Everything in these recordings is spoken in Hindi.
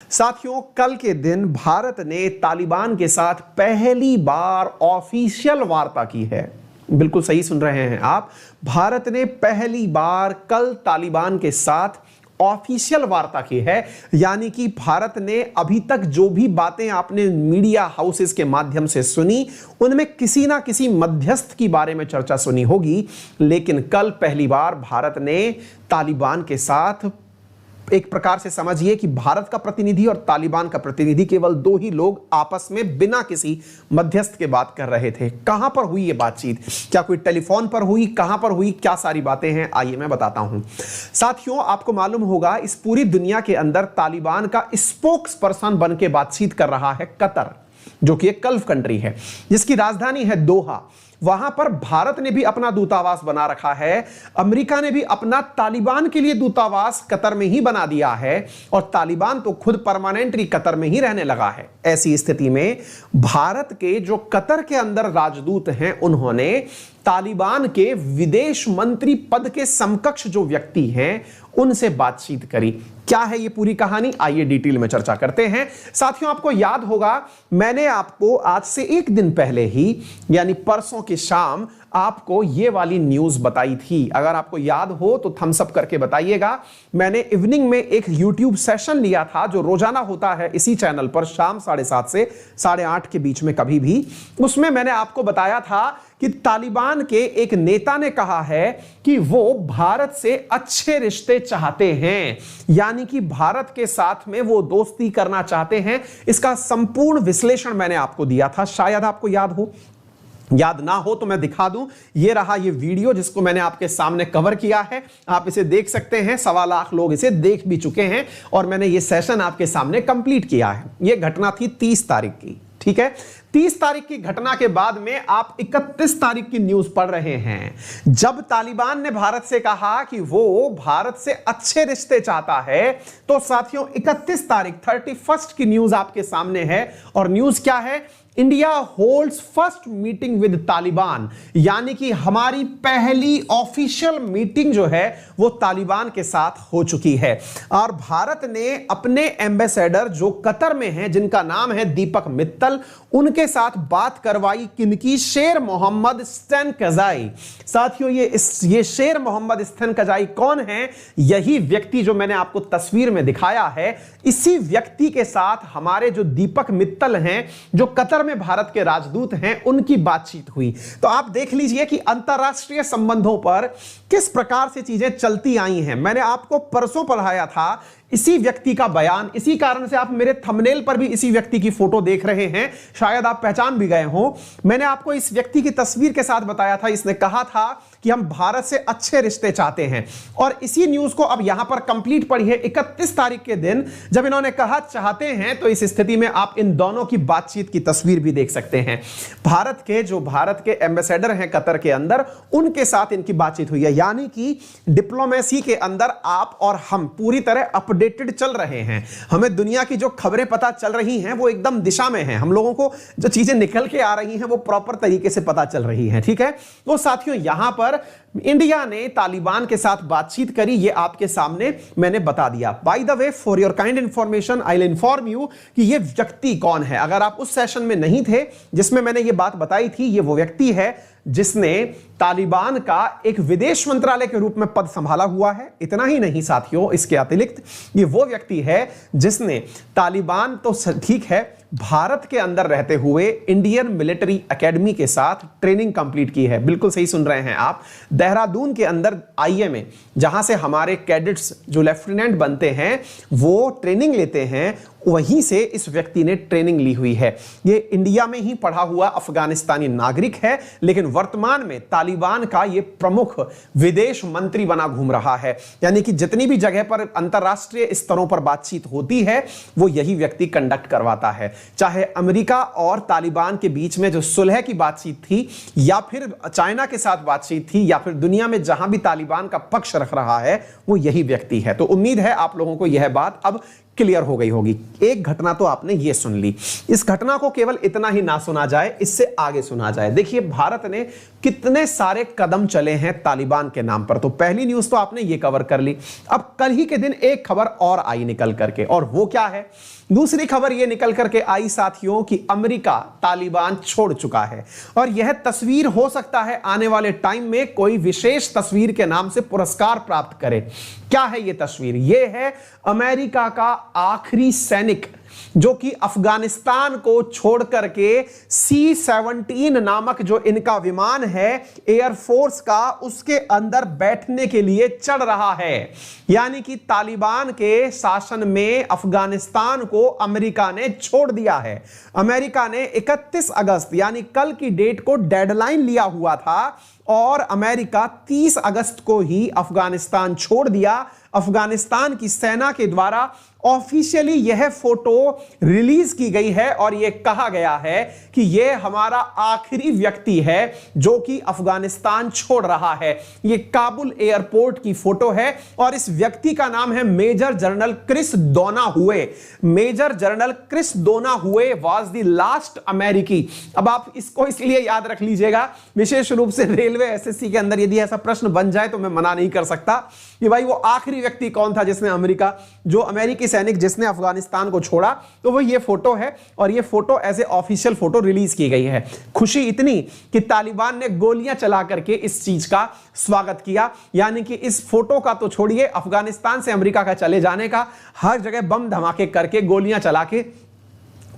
साथियों, कल के दिन भारत ने तालिबान के साथ पहली बार ऑफिशियल वार्ता की है। बिल्कुल सही सुन रहे हैं आप। भारत ने पहली बार कल तालिबान के साथ ऑफिशियल वार्ता की है। यानी कि भारत ने अभी तक जो भी बातें आपने मीडिया हाउसेस के माध्यम से सुनी, उनमें किसी ना किसी मध्यस्थ की बारे में चर्चा सुनी होगी, लेकिन कल पहली बार भारत ने तालिबान के साथ, एक प्रकार से समझिए कि भारत का प्रतिनिधि और तालिबान का प्रतिनिधि, केवल दो ही लोग आपस में बिना किसी मध्यस्थ के बात कर रहे थे। कहां पर हुई ये बातचीत? क्या कोई टेलीफोन पर हुई? कहां पर हुई? क्या सारी बातें हैं, आइए मैं बताता हूं। साथियों, आपको मालूम होगा इस पूरी दुनिया के अंदर तालिबान का स्पोक्स पर्सन बन के बातचीत कर रहा है कतर, जो कि एक गल्फ कंट्री है जिसकी राजधानी है दोहा। वहां पर भारत ने भी अपना दूतावास बना रखा है। अमेरिका ने भी अपना तालिबान के लिए दूतावास कतर में ही बना दिया है और तालिबान तो खुद परमानेंटली कतर में ही रहने लगा है। ऐसी स्थिति में भारत के जो कतर के अंदर राजदूत हैं, उन्होंने तालिबान के विदेश मंत्री पद के समकक्ष जो व्यक्ति हैं, उनसे बातचीत करी। क्या है ये पूरी कहानी? आइए डिटेल में चर्चा करते हैं। साथियों, आपको याद होगा मैंने आपको आज से एक दिन पहले ही, यानी परसों की शाम, आपको ये वाली न्यूज बताई थी। अगर आपको याद हो तो थम्स अप करके बताइएगा। मैंने इवनिंग में एक यूट्यूब सेशन लिया था जो रोजाना होता है इसी चैनल पर शाम 7:30 से 8:30 के बीच में कभी भी। उसमें मैंने आपको बताया था कि तालिबान के एक नेता ने कहा है कि वो भारत से अच्छे रिश्ते चाहते हैं, यानी कि भारत के साथ में वो दोस्ती करना चाहते हैं। इसका संपूर्ण विश्लेषण मैंने आपको दिया था, शायद आपको याद हो। याद ना हो तो मैं दिखा दूं, ये रहा ये वीडियो जिसको मैंने आपके सामने कवर किया है। आप इसे देख सकते हैं। 1.25 लाख लोग इसे देख भी चुके हैं और मैंने ये सेशन आपके सामने कंप्लीट किया है। ये घटना थी 30 तारीख की, ठीक है। 30 तारीख की घटना के बाद में आप 31 तारीख की न्यूज पढ़ रहे हैं, जब तालिबान ने भारत से कहा कि वो भारत से अच्छे रिश्ते चाहता है। तो साथियों, 31 तारीख 31 की न्यूज आपके सामने है और न्यूज क्या है? India holds first meeting with Taliban, यानी कि हमारी पहली ऑफिशियल मीटिंग जो है वो तालिबान के साथ हो चुकी है। और भारत ने अपने एम्बेसडर जो कतर में हैं, जिनका नाम है दीपक मित्तल, उनके साथ बात करवाई। किनकी? शेर मोहम्मद स्टैनकज़ाई। साथियों, ये शेर मोहम्मद स्टैनकज़ाई कौन है? यही व्यक्ति जो मैंने आपको तस्वीर में दिखाया है, इसी व्यक्ति के साथ हमारे जो दीपक मित्तल हैं, जो कतर में भारत के राजदूत हैं, उनकी बातचीत हुई। तो आप देख लीजिए कि अंतरराष्ट्रीय संबंधों पर किस प्रकार से चीजें चलती आई हैं। मैंने आपको परसों पढ़ाया था इसी व्यक्ति का बयान। इसी कारण से आप मेरे थंबनेल पर भी इसी व्यक्ति की फोटो देख रहे हैं, शायद आप पहचान भी गए हो। मैंने आपको इस व्यक्ति की तस्वीर के साथ बताया था। इसने कहा था कि हम भारत से अच्छे रिश्ते चाहते हैं और इसी न्यूज को अब यहां पर कंप्लीट पढ़िए 31 तारीख के दिन, जब इन्होंने कहा चाहते हैं। तो इस स्थिति में आप इन दोनों की बातचीत की तस्वीर भी देख सकते हैं। भारत के एम्बेसडर हैं कतर के अंदर, उनके साथ इनकी बातचीत हुई है। यानी कि डिप्लोमेसी के अंदर आप और हम पूरी तरह अपडेटेड चल रहे हैं। हमें दुनिया की जो खबरें पता चल रही हैं वो एकदम दिशा में हैं। हम लोगों को जो चीजें निकल के आ रही हैं वो प्रॉपर तरीके से पता चल रही हैं, ठीक है। तो साथियों, यहां पर इंडिया ने तालिबान के साथ बातचीत करी, ये आपके सामने मैंने बता दिया। By the way, for your kind information, I will inform you कि ये व्यक्ति कौन है। अगर आप उस सेशन में नहीं थे जिसमें मैंने ये बात बताई थी, ये वो व्यक्ति है जिसने तालिबान का एक विदेश मंत्रालय के रूप में पद संभाला हुआ है। इतना ही नहीं साथियों, इसके अतिरिक्त ये वो व्यक्ति है जिसने तालिबान तो ठीक है, भारत के अंदर रहते हुए इंडियन मिलिट्री एकेडमी के साथ ट्रेनिंग कंप्लीट की है। बिल्कुल सही सुन रहे हैं आप। देहरादून के अंदर आईएमए, जहां से हमारे कैडेट्स जो लेफ्टिनेंट बनते हैं वो ट्रेनिंग लेते हैं, वहीं से इस व्यक्ति ने ट्रेनिंग ली हुई है। ये इंडिया में ही पढ़ा हुआ अफगानिस्तानी नागरिक है, लेकिन वर्तमान में तालिबान का ये प्रमुख विदेश मंत्री बना घूम रहा है। यानी कि जितनी भी जगह पर अंतरराष्ट्रीय स्तरों पर बातचीत होती है वो यही व्यक्ति कंडक्ट करवाता है। चाहे अमेरिका और तालिबान के बीच में जो सुलह की बातचीत थी, या फिर चाइना के साथ बातचीत थी, या फिर दुनिया में जहां भी तालिबान का पक्ष रख रहा है, वो यही व्यक्ति है। तो उम्मीद है आप लोगों को यह बात अब क्लियर हो गई होगी। एक घटना तो आपने ये सुन ली, इस घटना को केवल इतना ही ना सुना जाए, इससे आगे सुना जाए। देखिए भारत ने कितने सारे कदम चले हैं तालिबान के नाम पर। तो पहली न्यूज तो आपने ये कवर कर ली। अब कल ही के दिन एक खबर और आई निकल करके, और वो क्या है? दूसरी खबर ये निकल करके आई साथियों कि अमेरिका तालिबान छोड़ चुका है, और यह तस्वीर हो सकता है आने वाले टाइम में कोई विशेष तस्वीर के नाम से पुरस्कार प्राप्त करे। क्या है ये तस्वीर? ये है अमेरिका का आखिरी सैनिक जो कि अफगानिस्तान को छोड़ करके C-17 नामक जो इनका विमान है एयरफोर्स का, उसके अंदर बैठने के लिए चढ़ रहा है। यानी कि तालिबान के शासन में अफगानिस्तान को अमेरिका ने छोड़ दिया है। अमेरिका ने 31 अगस्त यानी कल की डेट को डेडलाइन लिया हुआ था, और अमेरिका 30 अगस्त को ही अफगानिस्तान छोड़ दिया। अफगानिस्तान की सेना के द्वारा ऑफिशियली यह फोटो रिलीज की गई है, और यह कहा गया है कि यह हमारा आखिरी व्यक्ति है जो कि अफगानिस्तान छोड़ रहा है। यह काबुल एयरपोर्ट की फोटो है, और इस व्यक्ति का नाम है major general Chris Donahue. Major general Chris Donahue was the last अमेरिकी। अब आप इसको इसलिए याद रख लीजिएगा, विशेष रूप से रेलवे एसएससी के अंदर यदि ऐसा प्रश्न बन जाए तो मैं मना नहीं कर सकता कि भाई वो आखिरी व्यक्ति कौन था जिसने अमेरिकी सैनिक जिसने अफगानिस्तान को छोड़ा। तो वो ये फोटो है, और ये photo as a official photo release की गई है। खुशी इतनी कि तालिबान ने गोलियां चला करके इस चीज का स्वागत किया। यानी कि इस फोटो का तो छोड़िए, अफगानिस्तान से अमेरिका का चले जाने का, हर जगह बम धमाके करके गोलियां चला के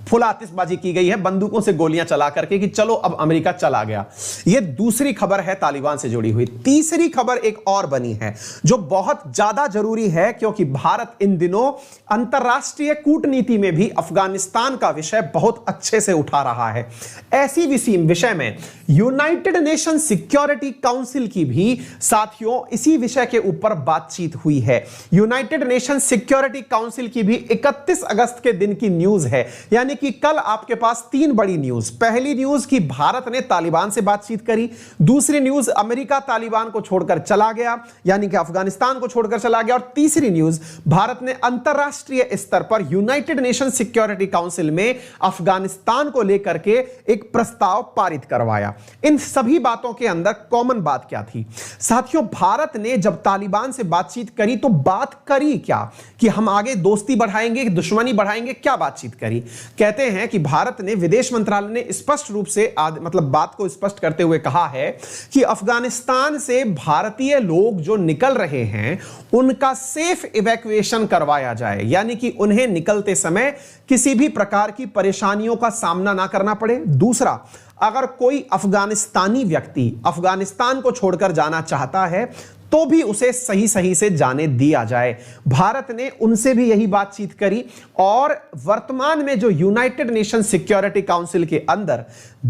फुल आतिशबाजी की गई है, बंदूकों से गोलियां चला करके कि चलो अब अमेरिका चला गया। यह दूसरी खबर है तालिबान से जुड़ी हुई। तीसरी खबर एक और बनी है जो बहुत ज्यादा जरूरी है, क्योंकि भारत इन दिनों अंतरराष्ट्रीय कूटनीति में भी अफगानिस्तान का विषय बहुत अच्छे से उठा रहा है। ऐसी विषय में यूनाइटेड नेशन सिक्योरिटी काउंसिल की भी साथियों इसी विषय के ऊपर बातचीत हुई है। यूनाइटेड नेशन सिक्योरिटी काउंसिल की भी 31 अगस्त के दिन की न्यूज है। यानी कि कल आपके पास 3 बड़ी न्यूज। पहली न्यूज कि भारत ने तालिबान से बातचीत करी, दूसरी न्यूज अमेरिका तालिबान को छोड़कर चला गया, यानी कि अफगानिस्तान को छोड़कर चला गया, और तीसरी न्यूज भारत ने अंतरराष्ट्रीय स्तर पर यूनाइटेड नेशन सिक्योरिटी काउंसिल में अफगानिस्तान को लेकर के एक प्रस्ताव पारित करवाया। इन सभी बातों के अंदर कॉमन बात क्या थी साथियों? भारत ने जब तालिबान से बातचीत करी तो बात करी क्या कि हम आगे दोस्ती बढ़ाएंगे, दुश्मनी बढ़ाएंगे, क्या बातचीत करी? कहते हैं कि भारत ने, विदेश मंत्रालय ने स्पष्ट रूप से बात को स्पष्ट करते हुए कहा है कि अफगानिस्तान से भारतीय लोग जो निकल रहे हैं उनका सेफ इवैक्यूएशन करवाया जाए, यानी कि उन्हें निकलते समय किसी भी प्रकार की परेशानियों का सामना ना करना पड़े। दूसरा, अगर कोई अफगानिस्तानी व्यक्ति अफगानिस्तान को छोड़कर जाना चाहता है तो भी उसे सही सही से जाने दिया जाए। भारत ने उनसे भी यही बातचीत करी, और वर्तमान में जो यूनाइटेड नेशन सिक्योरिटी काउंसिल के अंदर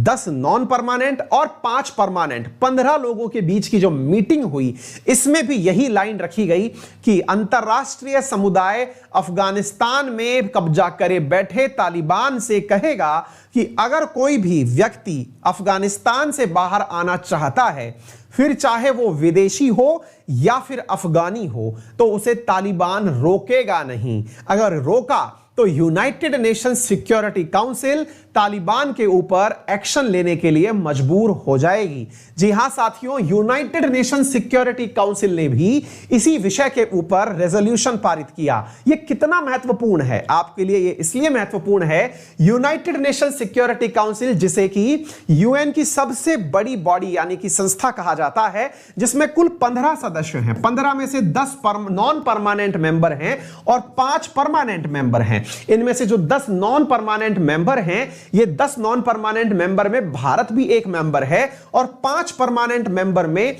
10 नॉन परमानेंट और 5 परमानेंट 15 लोगों के बीच की जो मीटिंग हुई, इसमें भी यही लाइन रखी गई कि अंतरराष्ट्रीय समुदाय अफगानिस्तान में कब्जा करे बैठे तालिबान से कहेगा कि अगर कोई भी व्यक्ति अफगानिस्तान से बाहर आना चाहता है, फिर चाहे वो विदेशी हो या फिर अफगानी हो, तो उसे तालिबान रोकेगा नहीं। अगर रोका तो United nation security council Taliban के ऊपर एक्शन लेने के लिए मजबूर हो जाएगी। जी हां साथियों, यूनाइटेड नेशन सिक्योरिटी काउंसिल ने भी इसी विषय के ऊपर रेजोल्यूशन पारित किया। यह कितना महत्वपूर्ण है आपके लिए? यह इसलिए महत्वपूर्ण है, यूनाइटेड नेशन सिक्योरिटी काउंसिल जिसे कि यूएन की सबसे बड़ी बॉडी यानी कि संस्था कहा जाता है, जिसमें कुल 15 सदस्य हैं। 15 में से 10 नॉन परमानेंट मेंबर हैं और 5 परमानेंट मेंबर हैं। इनमें से जो 10 नॉन परमानेंट मेंबर हैं, ये 10 नॉन परमानेंट मेंबर में भारत भी एक मेंबर है, और 5 परमानेंट मेंबर में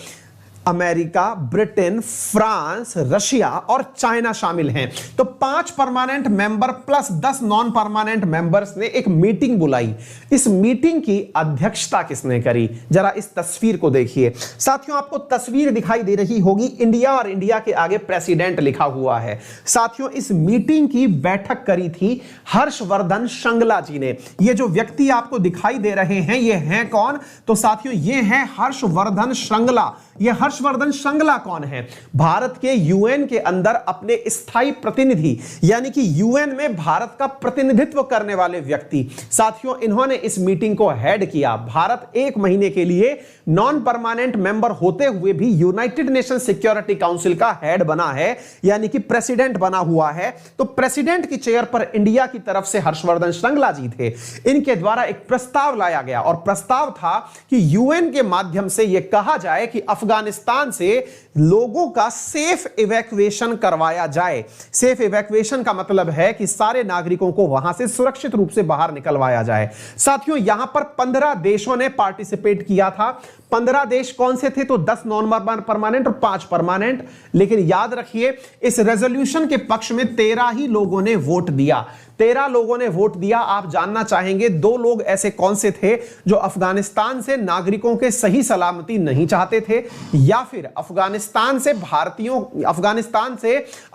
अमेरिका, ब्रिटेन, फ्रांस, रशिया और चाइना शामिल हैं। तो 5 permanent member plus 10 non permanent members ने एक मीटिंग बुलाई। इस मीटिंग की अध्यक्षता किसने करी? जरा इस तस्वीर को देखिए साथियों। आपको तस्वीर दिखाई दे रही होगी, इंडिया और इंडिया के आगे प्रेसिडेंट लिखा हुआ है। साथियों, इस मीटिंग की बैठक करी थी हर्षवर्धन श्रृंगला जी ने। ये जो व्यक्ति आपको दिखाई दे रहे हैं, ये हैं कौन? तो साथियों, ये हैं हर्षवर्धन श्रृंगला। ये हर्षवर्धन श्रृंगला कौन है? भारत के यूएन के अंदर अपने स्थायी प्रतिनिधि, यानी कि यूएन में भारत का प्रतिनिधित्व करने वाले व्यक्ति। साथियों, इन्होंने इस मीटिंग को हेड किया। भारत 1 महीने के लिए नॉन परमानेंट मेंबर होते हुए भी यूनाइटेड नेशन सिक्योरिटी काउंसिल का हेड बना है, यानी कि प्रेसिडेंट बना हुआ है। तो प्रेसिडेंट की चेयर पर इंडिया की तरफ से हर्षवर्धन श्रृंगला जी थे। इनके द्वारा एक प्रस्ताव लाया गया और प्रस्ताव था कि यूएन के माध्यम से यह कहा जाए कि अफगानिस्तान से लोगों का सेफ इवैक्यूएशन करवाया जाए। सेफ इवैक्यूएशन का मतलब है कि सारे नागरिकों को वहां से सुरक्षित रूप से बाहर निकलवाया जाए। साथियों, यहां पर 15 देशों ने पार्टिसिपेट किया था। 15 देश कौन से थे? तो 10 नॉन परमानेंट और 5 परमानेंट। लेकिन याद रखिए, इस रेजोल्यूशन के पक्ष में 13 ही लोगों ने वोट दिया। 13 लोगों ने वोट दिया। आप जानना चाहेंगे 2 लोग ऐसे कौन से थे जो अफगानिस्तान से नागरिकों के सही सलामती नहीं चाहते थे, या फिर अफगानिस्तान से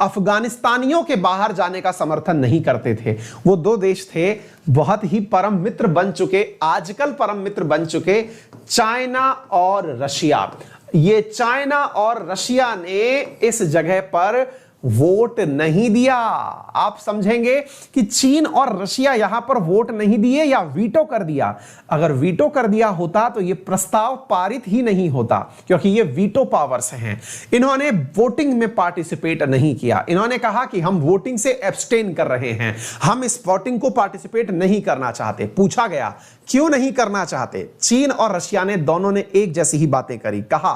अफगानिस्तानियों के बाहर जाने का समर्थन नहीं करते थे। वो 2 देश थे, बहुत ही परम मित्र बन चुके, आजकल परम मित्र बन चुके, चाइना और रशिया। ये चाइना और रशिया ने इस जगह पर वोट नहीं दिया। आप समझेंगे कि चीन और रशिया यहां पर वोट नहीं दिए या वीटो कर दिया। अगर वीटो कर दिया होता तो यह प्रस्ताव पारित ही नहीं होता, क्योंकि ये वीटो पावर्स हैं। इन्होंने वोटिंग में पार्टिसिपेट नहीं किया। इन्होंने कहा कि हम वोटिंग से एब्सटेन कर रहे हैं, हम इस वोटिंग को पार्टिसिपेट नहीं करना चाहते। पूछा गया क्यों नहीं करना चाहते? चीन और रशिया ने दोनों ने एक जैसी ही बातें करी। कहा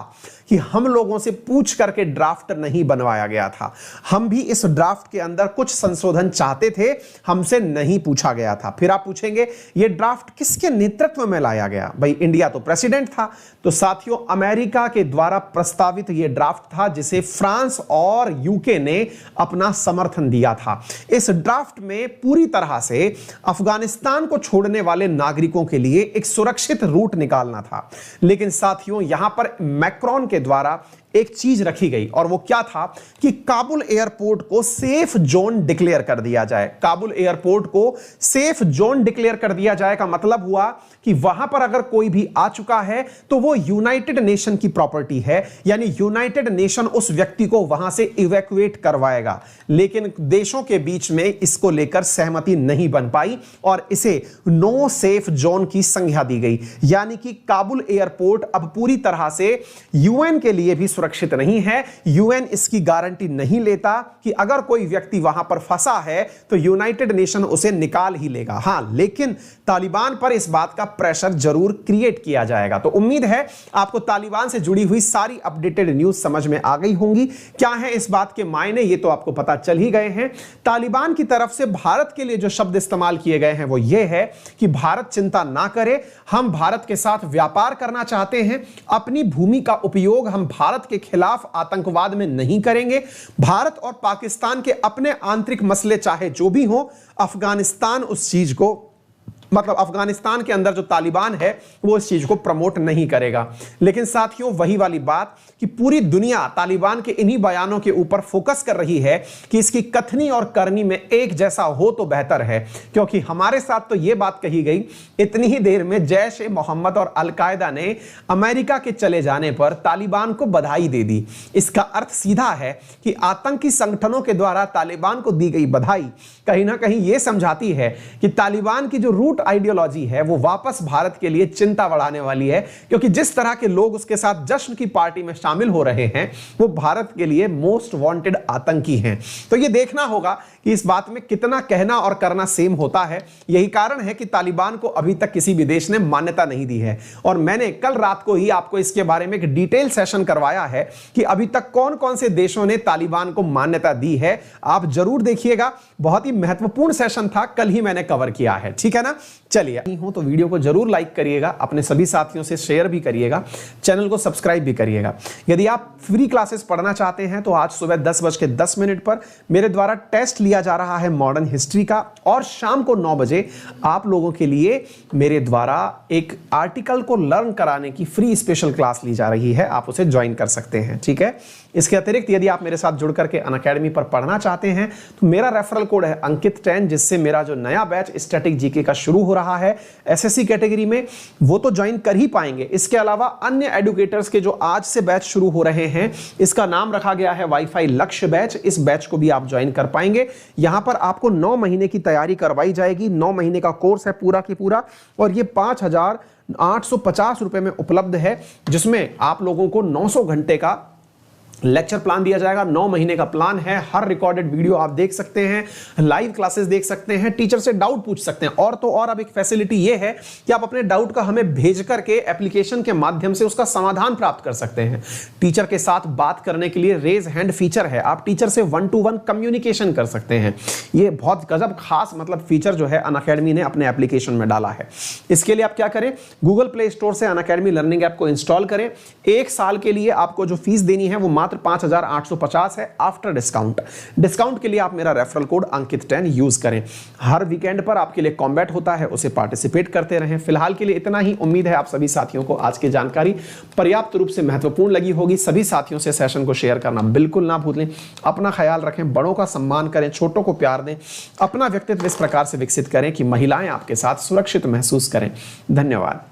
कि हम लोगों से पूछ करके ड्राफ्ट नहीं बनवाया गया था, हम भी इस ड्राफ्ट के अंदर कुछ संशोधन चाहते थे, हमसे नहीं पूछा गया था। फिर आप पूछेंगे ये ड्राफ्ट किसके नेतृत्व में लाया गया? भाई इंडिया तो प्रेसिडेंट था। तो साथियों, अमेरिका के द्वारा प्रस्तावित यह ड्राफ्ट था जिसे फ्रांस और यूके ने अपना समर्थन दिया था। इस ड्राफ्ट में पूरी तरह से अफगानिस्तान को छोड़ने वाले नागरिकों के लिए एक सुरक्षित रूट निकालना था। लेकिन साथियों, यहां पर मैक्रोन के द्वारा एक चीज रखी गई, और वो क्या था कि काबुल एयरपोर्ट को सेफ जोन डिक्लेयर कर दिया जाए। काबुल एयरपोर्ट को सेफ जोन डिक्लेयर कर दिया जाए का मतलब हुआ कि वहां पर अगर कोई भी आ चुका है तो वो यूनाइटेड नेशन की प्रॉपर्टी है, यानी यूनाइटेड नेशन उस व्यक्ति को वहां से इवैक्यूएट करवाएगा। लेकिन देशों के बीच में इसको लेकर सहमति नहीं बन पाई और इसे नो सेफ जोन की संज्ञा दी गई, यानी कि काबुल एयरपोर्ट अब पूरी तरह से यूएन के लिए भी सुरक्षित नहीं है। यूएन इसकी गारंटी नहीं लेता कि अगर कोई व्यक्ति वहां पर फंसा है तो यूनाइटेड नेशन उसे निकाल ही लेगा। हां, लेकिन तालिबान पर इस बात का प्रेशर जरूर क्रिएट किया जाएगा। तो उम्मीद है आपको तालिबान से जुड़ी हुई सारी अपडेटेड न्यूज समझ में आ गई होंगी। क्या है इस बात के मायने, ये तो आपको पता चल ही गए हैं। तालिबान की तरफ से भारत के लिए जो शब्द इस्तेमाल किए गए हैं वो ये है कि भारत चिंता ना करे, हम भारत के साथ व्यापार करना चाहते हैं, अपनी भूमि का उपयोग हम भारत के खिलाफ आतंकवाद में नहीं करेंगे। भारत और पाकिस्तान के अपने आंतरिक मसले चाहे जो भी हो, अफगानिस्तान उस चीज को, मतलब अफगानिस्तान के अंदर जो तालिबान है वो इस चीज को प्रमोट नहीं करेगा। लेकिन साथियों, वही वाली बात कि पूरी दुनिया तालिबान के इन्हीं बयानों के ऊपर फोकस कर रही है कि इसकी कथनी और करनी में एक जैसा हो तो बेहतर है, क्योंकि हमारे साथ तो यह बात कही गई इतनी ही देर में जैश ए मोहम्मद और अल-कायदा ने अमेरिका के चले जाने पर तालिबान को बधाई दे दी। इसका अर्थ सीधा है कि आतंकी संगठनों के द्वारा तालिबान को दी गई बधाई कहीं ना कहीं यह समझाती है कि तालिबान की जो रूट आइडियोलॉजी है वो वापस भारत के लिए चिंता बढ़ाने वाली है, क्योंकि जिस तरह के लोग उसके साथ जश्न की पार्टी में शामिल हो रहे हैं वो भारत के लिए मोस्ट वांटेड आतंकी हैं। तो ये देखना होगा कि इस बात में कितना कहना और करना सेम होता है। यही कारण है कि तालिबान को अभी तक किसी भी देश ने मान्यता नहीं दी है, और मैंने कल रात को ही आपको इसके बारे में एक डिटेल सेशन करवाया है कि अभी तक कौन कौन से देशों ने तालिबान को मान्यता दी है। आप जरूर देखिएगा, बहुत ही महत्वपूर्ण सेशन था, कल ही मैंने कवर किया है। ठीक है ना? चलिए, हो तो वीडियो को जरूर लाइक करिएगा, अपने सभी साथियों से शेयर भी करिएगा, चैनल को सब्सक्राइब भी करिएगा। यदि आप फ्री क्लासेस पढ़ना चाहते हैं तो आज सुबह 10:10 पर मेरे द्वारा टेस्ट लिया जा रहा है मॉडर्न हिस्ट्री का, और शाम को 9 बजे आप लोगों के लिए मेरे द्वारा एक आर्टिकल को लर्न कराने की फ्री स्पेशल क्लास ली जा रही है। आप उसे ज्वाइन कर सकते हैं। ठीक है, इसके अतिरिक्त यदि आप मेरे साथ जुड़ करके अनअकैडमी पर पढ़ना चाहते हैं तो मेरा रेफरल कोड है अंकित 10, जिससे मेरा जो नया बैच स्टैटिक जीके का शुरू हो रहा है एसएससी कैटेगरी में, वो तो ज्वाइन कर ही पाएंगे। इसके अलावा अन्य एडुकेटर्स के जो आज से बैच शुरू हो रहे हैं, इसका नाम रखा गया है वाईफाई लक्ष्य बैच, इस बैच को भी आप ज्वाइन कर पाएंगे। यहां पर आपको 9 महीने की तैयारी करवाई जाएगी। 9 महीने का कोर्स है पूरा की पूरा, और ये 5,850 रुपए में उपलब्ध है, जिसमें आप लोगों को 900 घंटे का लेक्चर प्लान दिया जाएगा। 9 महीने का प्लान है। हर रिकॉर्डेड वीडियो आप देख सकते हैं, लाइव क्लासेस देख सकते हैं, टीचर से डाउट पूछ सकते हैं। और तो और अब एक फैसिलिटी ये है कि आप अपने डाउट का हमें भेज करके एप्लीकेशन के माध्यम से उसका समाधान प्राप्त कर सकते हैं। टीचर के साथ बात करने के लिए रेज हैंड फीचर है, आप टीचर से 1-to-1 कम्युनिकेशन कर सकते हैं। ये बहुत गजब खास मतलब फीचर जो है अनअकैडमी ने अपने एप्लीकेशन में डाला है। इसके लिए आप क्या करें, गूगल प्ले स्टोर से अनअकैडमी लर्निंग ऐप को इंस्टॉल करें। 1 साल के लिए आपको जो फीस देनी है वो मात्र 5,850 है आफ्टर डिस्काउंट। डिस्काउंट के लिए आप मेरा रेफरल कोड अंकित 10 यूज करें। हर वीकेंड पर आपके लिए कॉम्बैट होता है, उसे पार्टिसिपेट करते रहें। फिलहाल के लिए इतना ही। उम्मीद है आप सभी साथियों को आज की जानकारी पर्याप्त रूप से महत्वपूर्ण लगी होगी। सभी साथियों से सेशन को शेयर करना बिल्कुल ना भूलें। अपना ख्याल रखें, बड़ों का सम्मान करें, छोटों को प्यार दें, अपना व्यक्तित्व इस प्रकार से विकसित करें कि महिलाएं आपके साथ सुरक्षित महसूस करें। धन्यवाद।